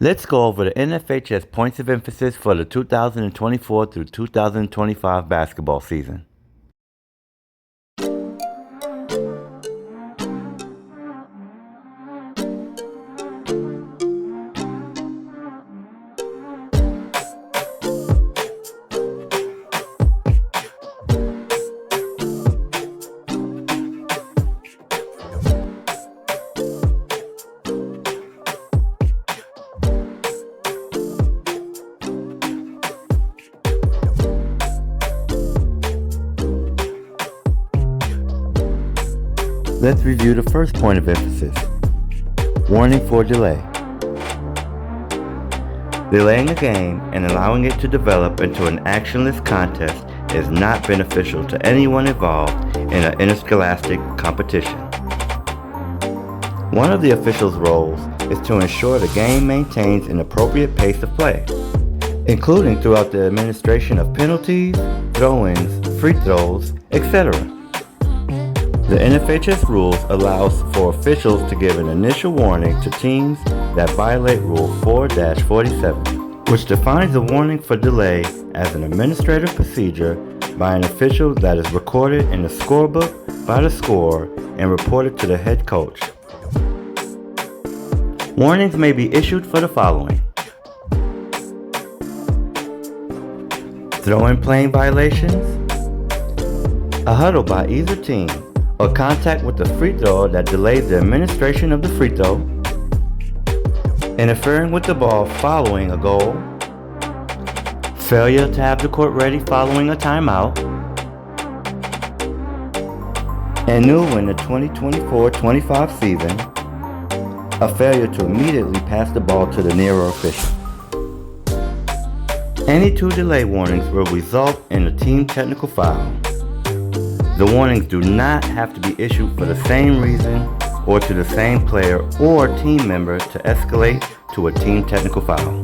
Let's go over the NFHS points of emphasis for the 2024 through 2025 basketball season. Let's review the first point of emphasis. Warning for delay. Delaying a game and allowing it to develop into an actionless contest is not beneficial to anyone involved in an interscholastic competition. One of the officials' roles is to ensure the game maintains an appropriate pace of play, including throughout the administration of penalties, throw-ins, free throws, etc. The NFHS rules allows for officials to give an initial warning to teams that violate Rule 4-47, which defines a warning for delay as an administrative procedure by an official that is recorded in the scorebook by the scorer and reported to the head coach. Warnings may be issued for the following: throw-in plane violations, a huddle by either team, or contact with the free thrower that delays the administration of the free throw, interfering with the ball following a goal, failure to have the court ready following a timeout, and new in the 2024-25 season, a failure to immediately pass the ball to the nearer official. Any two delay warnings will result in a team technical foul. The warnings do not have to be issued for the same reason or to the same player or team member to escalate to a team technical foul.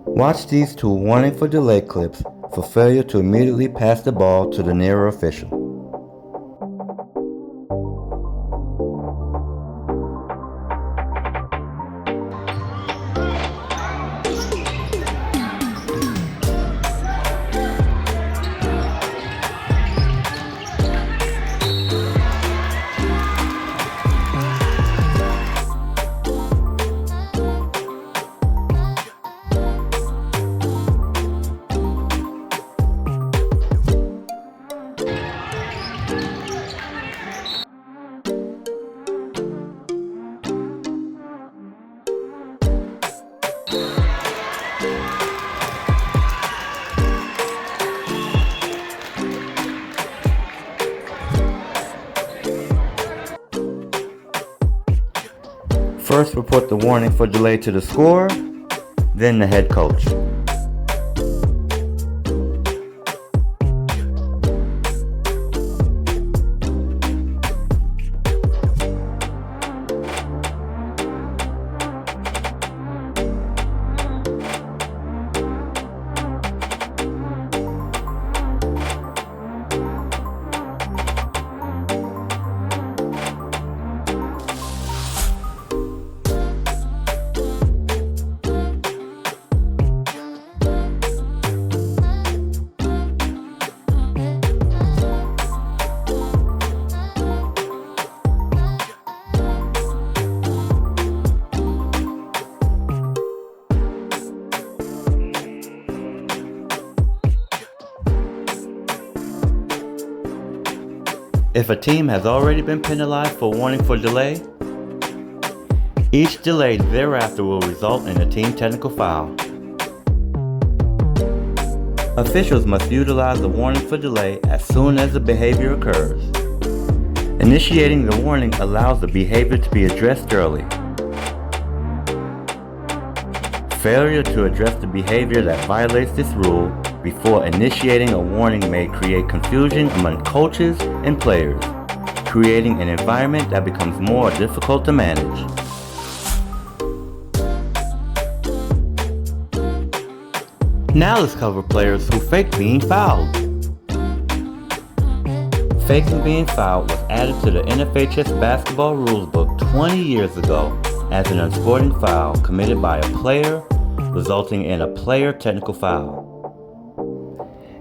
Watch these two warning for delay clips for failure to immediately pass the ball to the nearer official. First, report the warning for delay to the scorer, then the head coach. If a team has already been penalized for warning for delay, each delay thereafter will result in a team technical foul. Officials must utilize the warning for delay as soon as the behavior occurs. Initiating the warning allows the behavior to be addressed early. Failure to address the behavior that violates this rule before initiating a warning may create confusion among coaches and players, creating an environment that becomes more difficult to manage. Now let's cover players who fake being fouled. Faking being fouled was added to the NFHS basketball rulebook 20 years ago as an unsporting foul committed by a player, resulting in a player technical foul.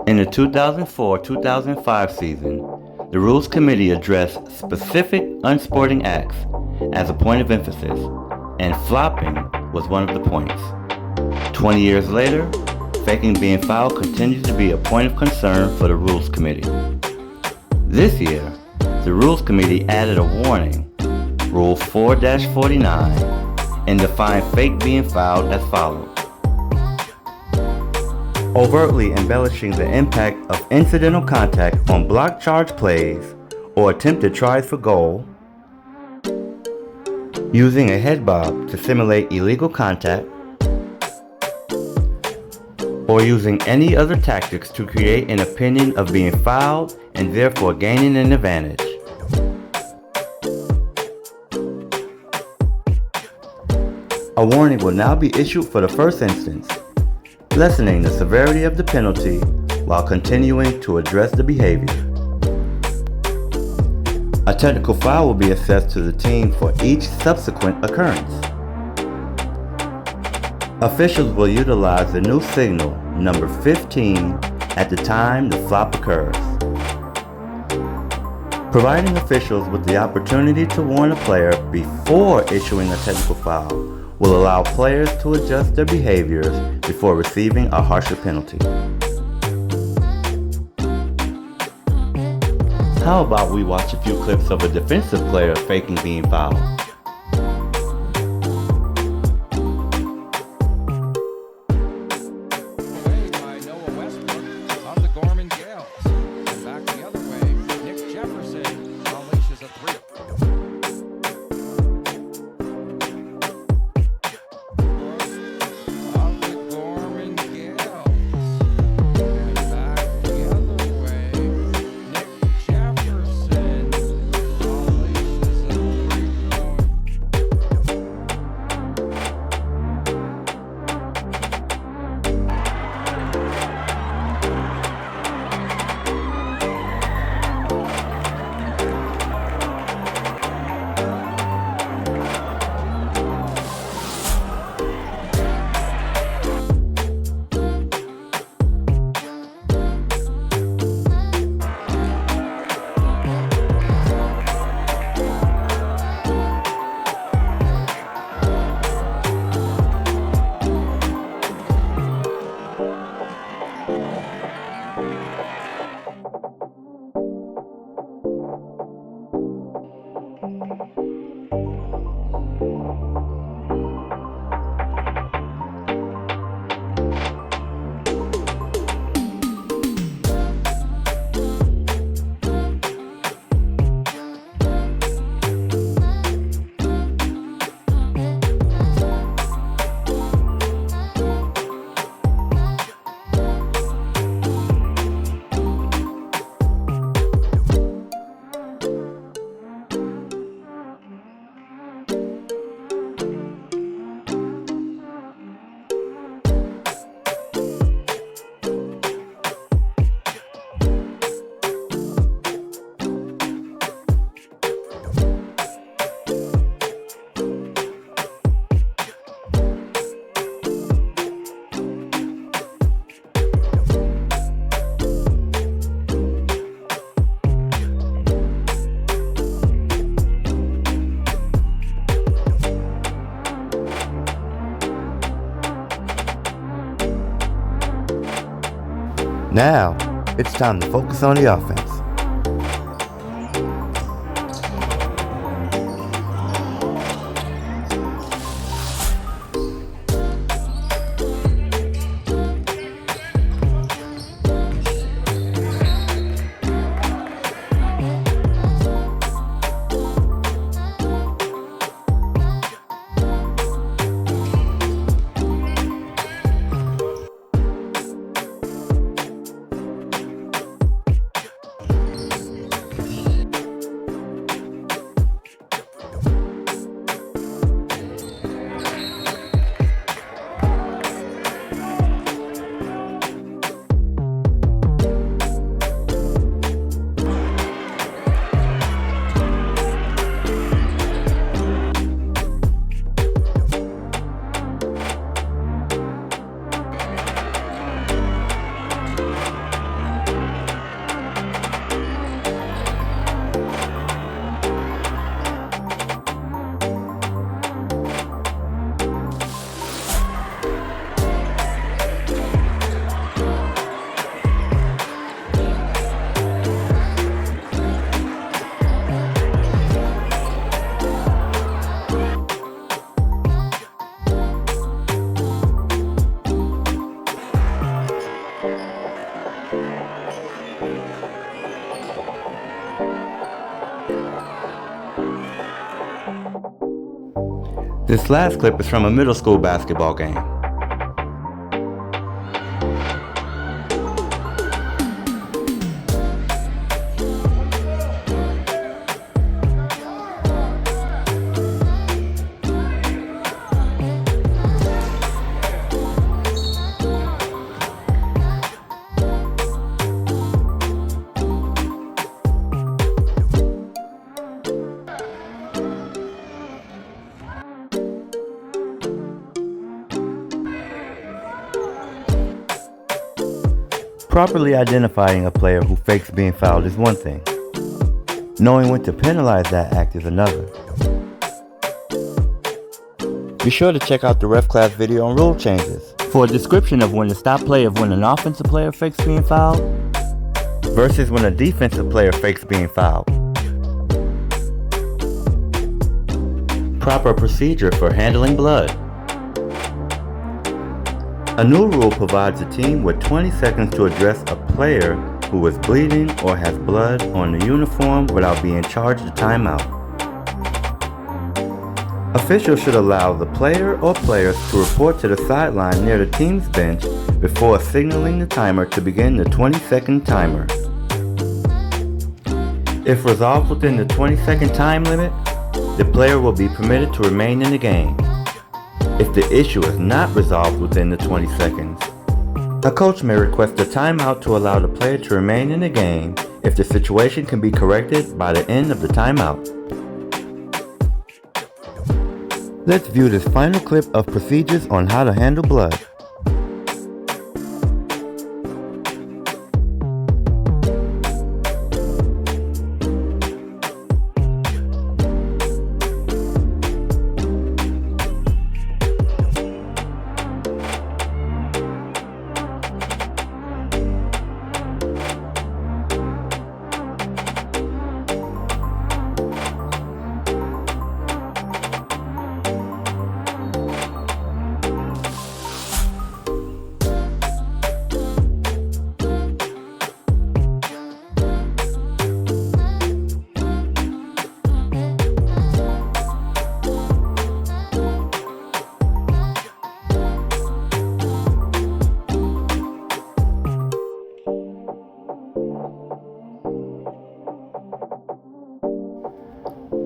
In the 2004-2005 season, the Rules Committee addressed specific unsporting acts as a point of emphasis, and flopping was one of the points. 20 years later, faking being fouled continues to be a point of concern for the Rules Committee. This year, the Rules Committee added a warning, Rule 4-49, and defined fake being fouled as follows. Overtly embellishing the impact of incidental contact on block charge plays or attempted tries for goal, using a head bob to simulate illegal contact, or using any other tactics to create an opinion of being fouled and therefore gaining an advantage. A warning will now be issued for the first instance, lessening the severity of the penalty while continuing to address the behavior. A technical foul will be assessed to the team for each subsequent occurrence. Officials will utilize the new signal, number 15, at the time the flop occurs. Providing officials with the opportunity to warn a player before issuing a technical foul will allow players to adjust their behaviors before receiving a harsher penalty. How about we watch a few clips of a defensive player faking being fouled? Now, it's time to focus on the offense. This last clip is from a middle school basketball game. Properly identifying a player who fakes being fouled is one thing. Knowing when to penalize that act is another. Be sure to check out the ref class video on rule changes for a description of when to stop play of when an offensive player fakes being fouled versus when a defensive player fakes being fouled. Proper procedure for handling blood. A new rule provides a team with 20 seconds to address a player who is bleeding or has blood on the uniform without being charged a timeout. Officials should allow the player or players to report to the sideline near the team's bench before signaling the timer to begin the 20-second timer. If resolved within the 20-second time limit, the player will be permitted to remain in the game. If the issue is not resolved within the 20 seconds, a coach may request a timeout to allow the player to remain in the game if the situation can be corrected by the end of the timeout. Let's view this final clip of procedures on how to handle blood.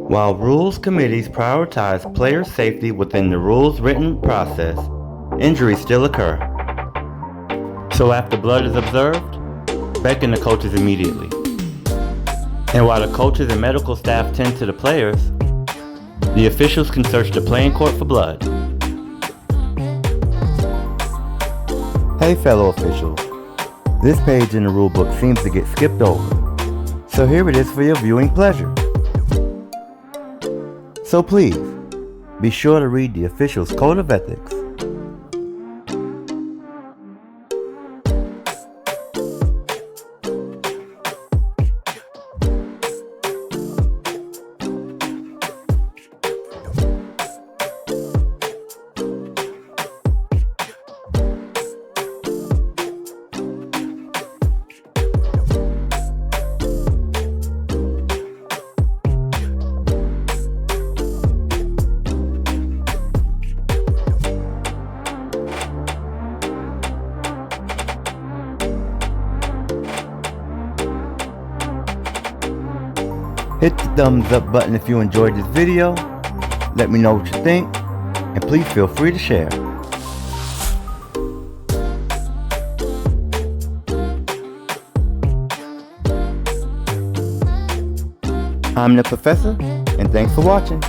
While rules committees prioritize player safety within the rules written process, injuries still occur. So after blood is observed, beckon the coaches immediately. And while the coaches and medical staff tend to the players, the officials can search the playing court for blood. Hey fellow officials, this page in the rulebook seems to get skipped over, so here it is for your viewing pleasure. So please, be sure to read the official's code of ethics. Hit the thumbs up button if you enjoyed this video. Let me know what you think, and please feel free to share. I'm the Professor, and thanks for watching.